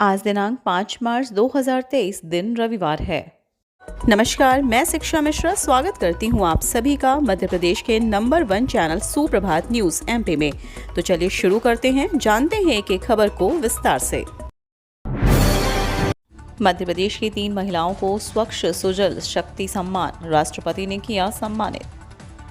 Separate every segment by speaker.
Speaker 1: आज दिनांक 5 मार्च 2023 दिन रविवार है। नमस्कार, मैं शिक्षा मिश्रा स्वागत करती हूँ आप सभी का मध्य प्रदेश के नंबर 1 चैनल सुप्रभात न्यूज एमपी में। तो चलिए शुरू करते हैं, जानते हैं एक एक खबर को विस्तार से। मध्य प्रदेश की 3 महिलाओं को स्वच्छ सुजल शक्ति सम्मान राष्ट्रपति ने किया सम्मानित।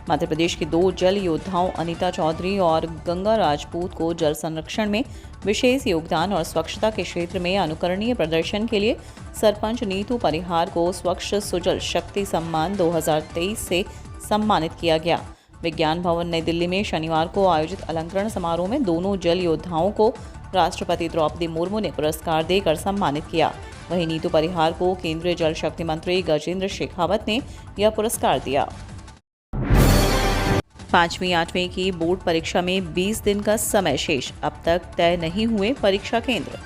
Speaker 1: मध्य प्रदेश के 2 जल योद्धाओं अनीता चौधरी और गंगा राजपूत को जल संरक्षण में विशेष योगदान और स्वच्छता के क्षेत्र में अनुकरणीय प्रदर्शन के लिए सरपंच नीतू परिहार को स्वच्छ सुजल शक्ति सम्मान 2023 से सम्मानित किया गया। विज्ञान भवन नई दिल्ली में शनिवार को आयोजित अलंकरण समारोह में दोनों जल योद्धाओं को राष्ट्रपति द्रौपदी मुर्मू ने पुरस्कार देकर सम्मानित किया। वहीं नीतू परिहार को केंद्रीय जल शक्ति मंत्री गजेंद्र शेखावत ने यह पुरस्कार दिया। 5वीं 8वीं की बोर्ड परीक्षा में 20 दिन का समय शेष, अब तक तय नहीं हुए परीक्षा केंद्र।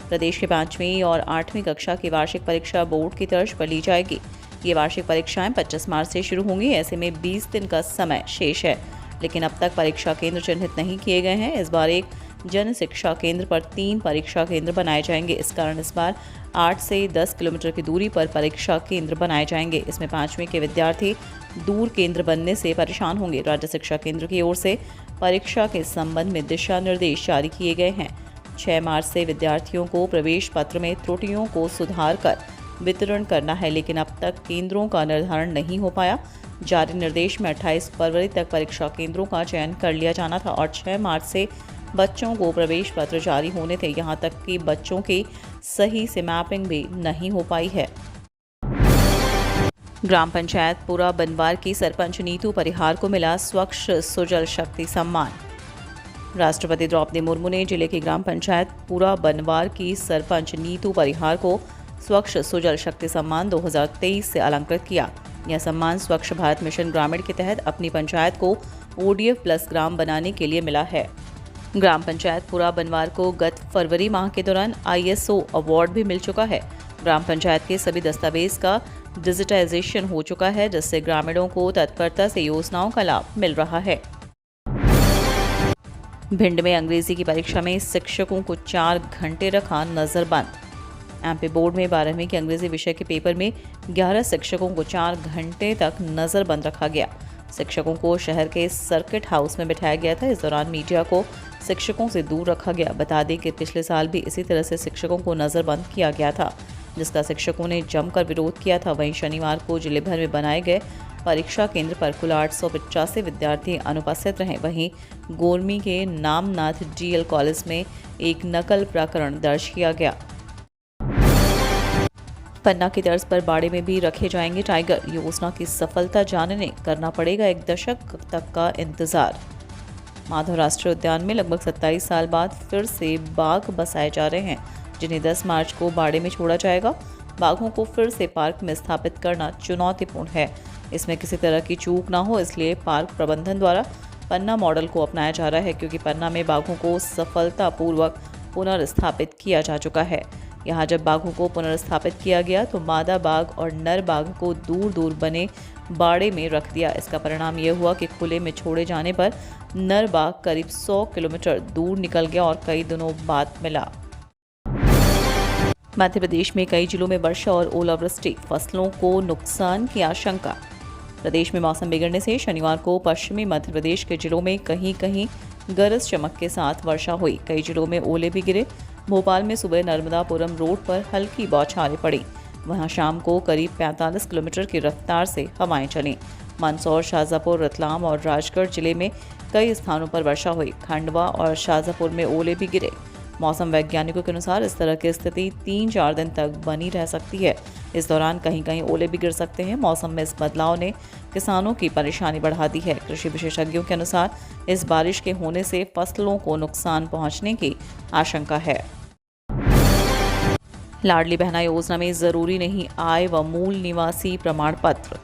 Speaker 1: प्रदेश के 5वीं और 8वीं कक्षा की वार्षिक परीक्षा बोर्ड की तर्ज पर ली जाएगी। ये वार्षिक परीक्षाएं 25 मार्च से शुरू होंगी। ऐसे में 20 दिन का समय शेष है, लेकिन अब तक परीक्षा केंद्र चिन्हित नहीं किए गए हैं। इस बार एक जन शिक्षा केंद्र पर 3 परीक्षा केंद्र बनाए जाएंगे। इस कारण इस बार 8 से 10 किलोमीटर की दूरी पर परीक्षा केंद्र बनाए जाएंगे। इसमें 5वीं के विद्यार्थी दूर केंद्र बनने से परेशान होंगे। राज्य शिक्षा केंद्र की ओर से परीक्षा के संबंध में दिशा निर्देश जारी किए गए हैं। 6 मार्च से विद्यार्थियों को प्रवेश पत्र में त्रुटियों को सुधार कर वितरण करना है, लेकिन अब तक केंद्रों का निर्धारण नहीं हो पाया। जारी निर्देश में 28 फरवरी तक परीक्षा केंद्रों का चयन कर लिया जाना था और 6 मार्च से बच्चों को प्रवेश पत्र जारी होने थे। यहाँ तक कि बच्चों की सही से मैपिंग भी नहीं हो पाई है। ग्राम पंचायत पूरा बनवार की सरपंच नीतू परिहार को मिला स्वच्छ सुजल शक्ति सम्मान। राष्ट्रपति द्रौपदी मुर्मू ने जिले की ग्राम पंचायत पूरा बनवार की सरपंच नीतू परिहार को स्वच्छ सुजल शक्ति सम्मान 2023 से अलंकृत किया। यह सम्मान स्वच्छ भारत मिशन ग्रामीण के तहत अपनी पंचायत को ODF प्लस ग्राम बनाने के लिए मिला है। ग्राम पंचायत पूरा बनवार को गत फरवरी माह के दौरान ISO अवार्ड भी मिल चुका है। ग्राम पंचायत के सभी दस्तावेज का डिजिटाइजेशन हो चुका है, जिससे ग्रामीणों को तत्परता से योजनाओं का लाभ मिल रहा है। भिंड में अंग्रेजी की परीक्षा में शिक्षकों को 4 घंटे रखा नजरबंद। एमपी बोर्ड में 12वीं के अंग्रेजी विषय के पेपर में 11 शिक्षकों को 4 घंटे तक नजरबंद रखा गया। शिक्षकों को शहर के सर्किट हाउस में बिठाया गया था। इस दौरान मीडिया को शिक्षकों से दूर रखा गया। बता दें कि पिछले साल भी इसी तरह से शिक्षकों को नजरबंद किया गया था, जिसका शिक्षकों ने जमकर विरोध किया था। वहीं शनिवार को जिले भर में बनाए गए परीक्षा केंद्र पर कुल 885 विद्यार्थी अनुपस्थित रहे। वहीं गोरमी के नामनाथ DL कॉलेज में एक नकल प्रकरण दर्ज किया गया। पन्ना की तर्ज पर बाड़े में भी रखे जाएंगे टाइगर। योजना की सफलता जानने करना पड़ेगा 1 दशक तक का इंतजार। माधव राष्ट्रीय उद्यान में लगभग 27 साल बाद फिर से बाघ बसाए जा रहे हैं, जिन्हें 10 मार्च को बाड़े में छोड़ा जाएगा। बाघों को फिर से पार्क में स्थापित करना चुनौतीपूर्ण है। इसमें किसी तरह की चूक ना हो, इसलिए पार्क प्रबंधन द्वारा पन्ना मॉडल को अपनाया जा रहा है, क्योंकि पन्ना में बाघों को सफलतापूर्वक पुनर्स्थापित किया जा चुका है। यहाँ जब बाघों को पुनर्स्थापित किया गया तो मादा बाघ और नर बाघ को दूर दूर बने बाड़े में रख दिया। इसका परिणाम यह हुआ कि खुले में छोड़े जाने पर नर बाघ करीब 100 किलोमीटर दूर निकल गया और कई दिनों बाद मिला। मध्य प्रदेश में कई जिलों में वर्षा और ओलावृष्टि, फसलों को नुकसान की आशंका। प्रदेश में मौसम बिगड़ने से शनिवार को पश्चिमी मध्य प्रदेश के जिलों में कहीं कहीं गरज चमक के साथ वर्षा हुई। कई जिलों में ओले भी गिरे। भोपाल में सुबह नर्मदापुरम रोड पर हल्की बौछारें पड़ी। वहां शाम को करीब 45 किलोमीटर की रफ्तार से हवाएं चलीं। मंदसौर, शाजापुर, रतलाम और राजगढ़ जिले में कई स्थानों पर वर्षा हुई। खंडवा और शाजापुर में ओले भी गिरे। मौसम वैज्ञानिकों के अनुसार इस तरह की स्थिति 3-4 दिन तक बनी रह सकती है। इस दौरान कहीं कहीं ओले भी गिर सकते हैं। मौसम में इस बदलाव ने किसानों की परेशानी बढ़ा दी है। कृषि विशेषज्ञों के अनुसार इस बारिश के होने से फसलों को नुकसान पहुंचने की आशंका है। लाडली बहना योजना में जरूरी नहीं आय व मूल निवासी प्रमाण पत्र।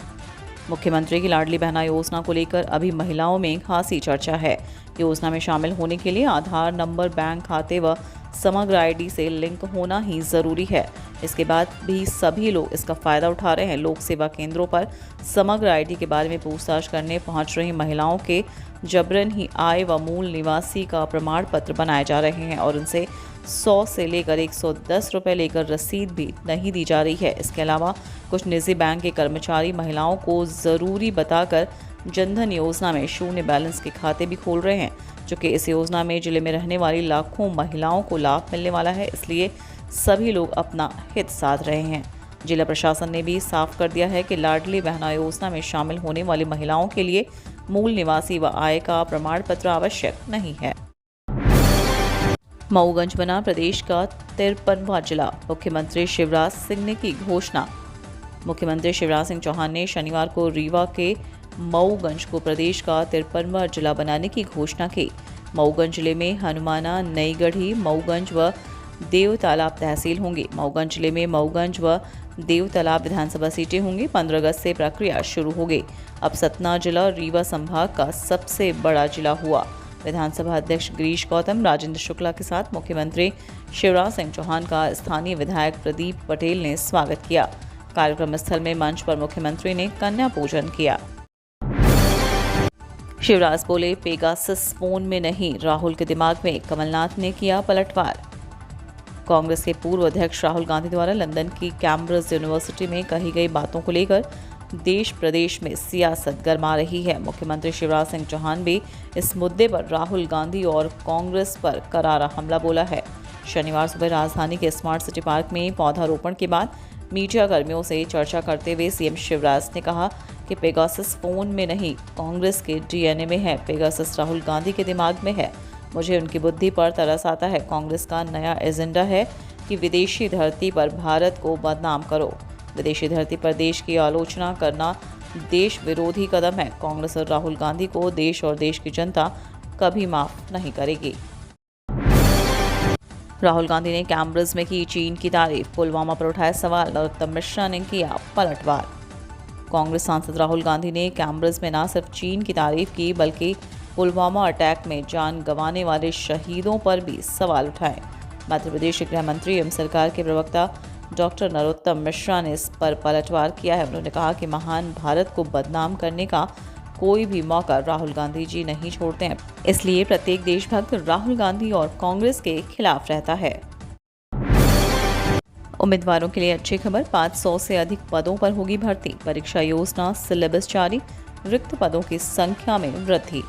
Speaker 1: मुख्यमंत्री की लाडली बहना योजना को लेकर अभी महिलाओं में खासी चर्चा है। योजना में शामिल होने के लिए आधार नंबर, बैंक खाते व समग्र ID से लिंक होना ही जरूरी है। इसके बाद भी सभी लोग इसका फायदा उठा रहे हैं। लोक सेवा केंद्रों पर समग्र ID के बारे में पूछताछ करने पहुंच रही महिलाओं के जबरन ही आय व मूल निवासी का प्रमाण पत्र बनाए जा रहे हैं और उनसे 100 से लेकर 110 रुपए लेकर रसीद भी नहीं दी जा रही है। इसके अलावा कुछ निजी बैंक के कर्मचारी महिलाओं को ज़रूरी बताकर जनधन योजना में शून्य बैलेंस के खाते भी खोल रहे हैं। चूँकि इस योजना में जिले में रहने वाली लाखों महिलाओं को लाभ मिलने वाला है, इसलिए सभी लोग अपना हित साध रहे हैं। जिला प्रशासन ने भी साफ कर दिया है कि लाडली बहना योजना में शामिल होने वाली महिलाओं के लिए मूल निवासी व आय का प्रमाण पत्र आवश्यक नहीं है। मऊगंज बना प्रदेश का 53वां जिला, मुख्यमंत्री शिवराज सिंह ने की घोषणा। मुख्यमंत्री शिवराज सिंह चौहान ने शनिवार को रीवा के मऊगंज को प्रदेश का 53वां जिला बनाने की घोषणा की। मऊगंज जिले में हनुमाना, नईगढ़ी, मऊगंज व देव तालाब तहसील होंगी। मऊगंज जिले में मऊगंज व देव तालाब विधानसभा सीटें होंगी। 15 अगस्त से प्रक्रिया शुरू हो गई। अब सतना जिला रीवा संभाग का सबसे बड़ा जिला हुआ। विधानसभा अध्यक्ष गिरीश गौतम, राजेंद्र शुक्ला के साथ मुख्यमंत्री शिवराज सिंह चौहान का स्थानीय विधायक प्रदीप पटेल ने स्वागत किया। कार्यक्रम स्थल में मंच पर मुख्यमंत्री ने कन्या पूजन किया। शिवराज बोले, पेगासस फोन में नहीं, राहुल के दिमाग में। कमलनाथ ने किया पलटवार। कांग्रेस के पूर्व अध्यक्ष राहुल गांधी द्वारा लंदन की कैम्ब्रिज यूनिवर्सिटी में कही गई बातों को लेकर देश प्रदेश में सियासत गरमा रही है। मुख्यमंत्री शिवराज सिंह चौहान भी इस मुद्दे पर राहुल गांधी और कांग्रेस पर करारा हमला बोला है। शनिवार सुबह राजधानी के स्मार्ट सिटी पार्क में पौधारोपण के बाद मीडिया कर्मियों से चर्चा करते हुए सीएम शिवराज ने कहा कि पेगासस फोन में नहीं, कांग्रेस के डीएनए में है। पेगासस राहुल गांधी के दिमाग में है। मुझे उनकी बुद्धि पर तरस आता है। कांग्रेस का नया एजेंडा है कि विदेशी धरती पर भारत को बदनाम करो। विदेशी धरती पर देश की आलोचना करना देश विरोधी कदम है। कांग्रेस और राहुल गांधी को देश और देश की जनता कभी माफ नहीं करेगी। राहुल गांधी ने कैम्ब्रिज में की चीन की तारीफ। पुलवामा पर उठाए सवाल, नरोत्तम मिश्रा ने किया पलटवार। कांग्रेस सांसद राहुल गांधी ने कैम्ब्रिज में न सिर्फ चीन की तारीफ की, बल्कि पुलवामा अटैक में जान गंवाने वाले शहीदों पर भी सवाल उठाए। मध्य प्रदेश के गृह मंत्री एवं सरकार के प्रवक्ता डॉक्टर नरोत्तम मिश्रा ने इस पर पलटवार किया है। उन्होंने कहा कि महान भारत को बदनाम करने का कोई भी मौका राहुल गांधी जी नहीं छोड़ते हैं, इसलिए प्रत्येक देशभक्त राहुल गांधी और कांग्रेस के खिलाफ रहता है। उम्मीदवारों के लिए अच्छी खबर, 500 से अधिक पदों पर होगी भर्ती। परीक्षा योजना, सिलेबस जारी, रिक्त पदों की संख्या में वृद्धि।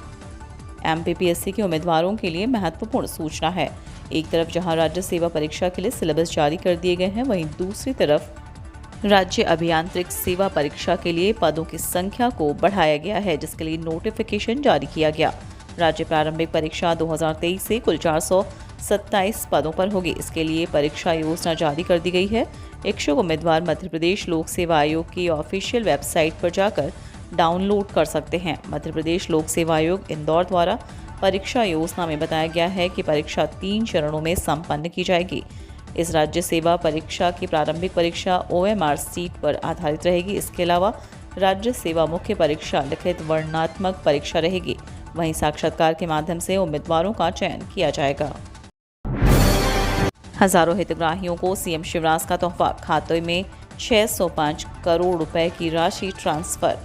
Speaker 1: एमपीपीएससी के उम्मीदवारों के लिए महत्वपूर्ण सूचना है। एक तरफ जहां राज्य सेवा परीक्षा के लिए सिलेबस जारी कर दिए गए हैं, वहीं दूसरी तरफ राज्य अभियांत्रिक सेवा परीक्षा के लिए पदों की संख्या को बढ़ाया गया है, जिसके लिए नोटिफिकेशन जारी किया गया। राज्य प्रारंभिक परीक्षा 2023 से कुल 427 पदों पर होगी। इसके लिए परीक्षा योजना जारी कर दी गई है। इच्छुक उम्मीदवार मध्य प्रदेश लोक सेवा आयोग की ऑफिशियल वेबसाइट पर जाकर डाउनलोड कर सकते हैं। मध्य प्रदेश लोक सेवा आयोग इंदौर द्वारा परीक्षा योजना में बताया गया है कि परीक्षा 3 चरणों में संपन्न की जाएगी। इस राज्य सेवा परीक्षा की प्रारंभिक परीक्षा OMR सीट पर आधारित रहेगी। इसके अलावा राज्य सेवा मुख्य परीक्षा लिखित वर्णनात्मक परीक्षा रहेगी। वहीं साक्षात्कार के माध्यम से उम्मीदवारों का चयन किया जाएगा। हजारों हितग्राहियों को सीएम शिवराज का तोहफा, खाते में 605 करोड़ रुपए की राशि ट्रांसफर।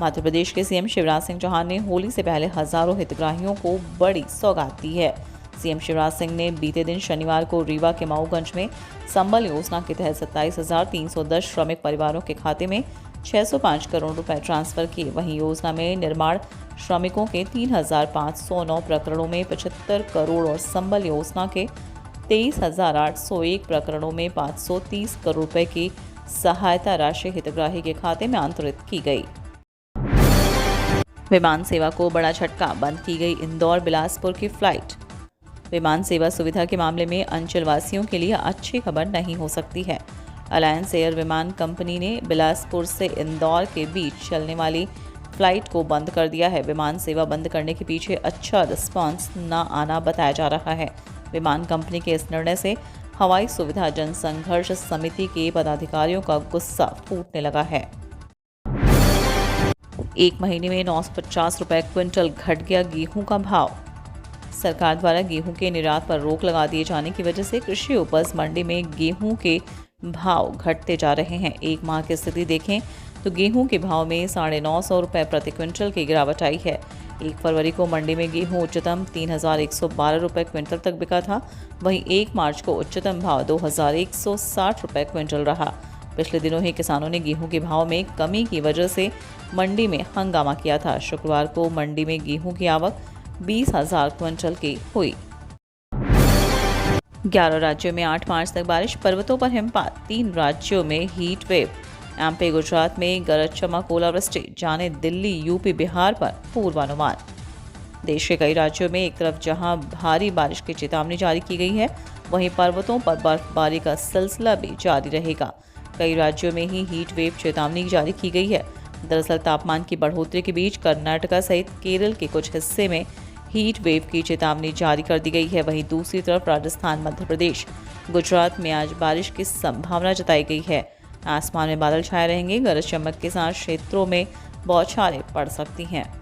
Speaker 1: मध्य प्रदेश के सीएम शिवराज सिंह चौहान ने होली से पहले हजारों हितग्राहियों को बड़ी सौगात दी है। सीएम शिवराज सिंह ने बीते दिन शनिवार को रीवा के मऊगंज में संबल योजना के तहत 27,310 श्रमिक परिवारों के खाते में 605 करोड़ रुपए ट्रांसफर किए। वहीं योजना में निर्माण श्रमिकों के 3,509 प्रकरणों में 75 करोड़ और संबल योजना के 23,801 प्रकरणों में 530 करोड़ रुपए की सहायता राशि हितग्राही के खाते में अंतरित की गई। विमान सेवा को बड़ा झटका, बंद की गई इंदौर बिलासपुर की फ्लाइट। विमान सेवा सुविधा के मामले में अंचलवासियों के लिए अच्छी खबर नहीं हो सकती है। अलायंस एयर विमान कंपनी ने बिलासपुर से इंदौर के बीच चलने वाली फ्लाइट को बंद कर दिया है। विमान सेवा बंद करने के पीछे अच्छा रिस्पांस न आना बताया जा रहा है। विमान कंपनी के इस निर्णय से हवाई सुविधा जनसंघर्ष समिति के पदाधिकारियों का गुस्सा फूटने लगा है। एक महीने में 950 रुपए क्विंटल घट गया गेहूं का भाव। सरकार द्वारा गेहूं के निर्यात पर रोक लगा दिए जाने की वजह से कृषि उपज मंडी में गेहूं के भाव घटते जा रहे हैं। एक माह की स्थिति देखें तो गेहूं के भाव में 950 रुपए प्रति क्विंटल की गिरावट आई है। 1 फरवरी को मंडी में गेहूं उच्चतम 3,112 रुपये क्विंटल तक बिका था। वहीं 1 मार्च को उच्चतम भाव 2,160 रुपये क्विंटल रहा। पिछले दिनों ही किसानों ने गेहूं के भाव में कमी की वजह से मंडी में हंगामा किया था। शुक्रवार को मंडी में गेहूं की आवक 20,000 क्विंटल की हुई। 11 राज्यों में 8 मार्च तक बारिश, पर्वतों पर हिमपात, 3 राज्यों में हीट वेव। एमपी गुजरात में गरज चमक ओलावृष्टि, जाने दिल्ली यूपी बिहार पर पूर्वानुमान। देश के कई राज्यों में एक तरफ जहां भारी बारिश की चेतावनी जारी की गई है, वहीं पर्वतों पर बर्फबारी का सिलसिला भी जारी रहेगा। कई राज्यों में ही हीट वेव चेतावनी जारी की गई है। दरअसल तापमान की बढ़ोतरी के बीच कर्नाटका सहित केरल के कुछ हिस्से में हीट वेव की चेतावनी जारी कर दी गई है। वहीं दूसरी तरफ राजस्थान, मध्य प्रदेश, गुजरात में आज बारिश की संभावना जताई गई है। आसमान में बादल छाए रहेंगे, गरज चमक के साथ क्षेत्रों में बौछारें पड़ सकती हैं।